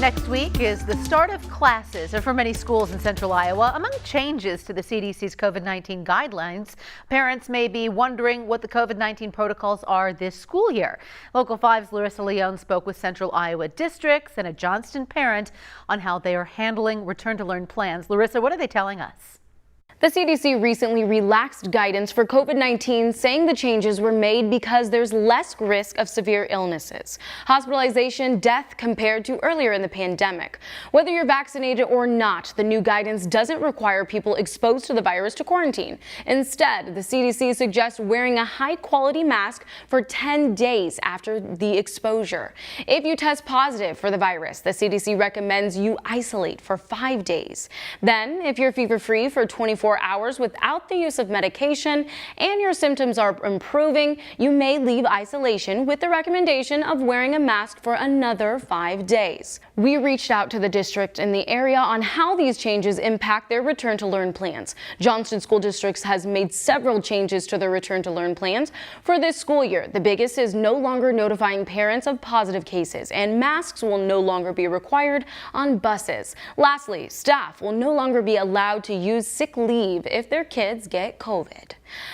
Next week is the start of classes for many schools in central Iowa. Among changes to the CDC's COVID-19 guidelines, parents may be wondering what the COVID-19 protocols are this school year. Local 5's Larissa Leone spoke with central Iowa districts and a Johnston parent on how they are handling return-to-learn plans. Larissa, what are they telling us? The CDC recently relaxed guidance for COVID-19, saying the changes were made because there's less risk of severe illnesses, hospitalization, death compared to earlier in the pandemic. Whether you're vaccinated or not, the new guidance doesn't require people exposed to the virus to quarantine. Instead, the CDC suggests wearing a high-quality mask for 10 days after the exposure. If you test positive for the virus, the CDC recommends you isolate for 5 days. Then, if you're fever-free for 24 hours without the use of medication and your symptoms are improving, you may leave isolation with the recommendation of wearing a mask for another 5 days. We reached out to the district in the area on how these changes impact their return to learn plans. Johnston School Districts has made several changes to their return to learn plans for this school year. The biggest is no longer notifying parents of positive cases, and masks will no longer be required on buses. Lastly, staff will no longer be allowed to use sick leave if their kids get COVID.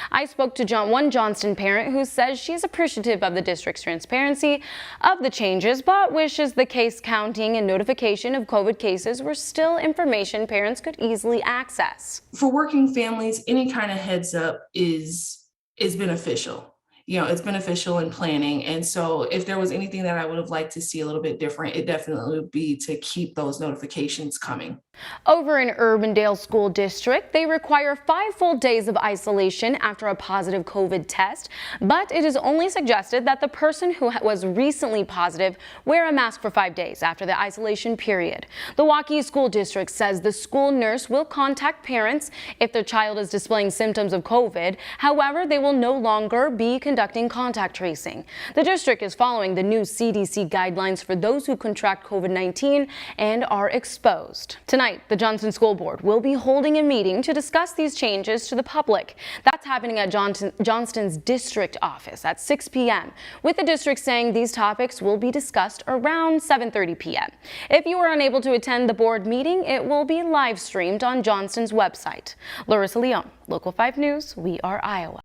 I spoke to one Johnston parent who says she's appreciative of the district's transparency of the changes, but wishes the case counting and notification of COVID cases were still information parents could easily access. For working families, any kind of heads up is beneficial. You know, it's beneficial in planning. And so if there was anything that I would have liked to see a little bit different, it definitely would be to keep those notifications coming. Over in Urbandale School District, they require 5 full days of isolation after a positive COVID test, but it is only suggested that the person who was recently positive wear a mask for 5 days after the isolation period. The Waukee School District says the school nurse will contact parents if their child is displaying symptoms of COVID. However, they will no longer be conducting contact tracing. The district is following the new CDC guidelines for those who contract COVID-19 and are exposed. Tonight, the Johnston School Board will be holding a meeting to discuss these changes to the public. That's happening at Johnston's district office at 6 p.m., with the district saying these topics will be discussed around 7:30 p.m. If you are unable to attend the board meeting, it will be live streamed on Johnston's website. Larissa Leone, Local 5 News, We Are Iowa.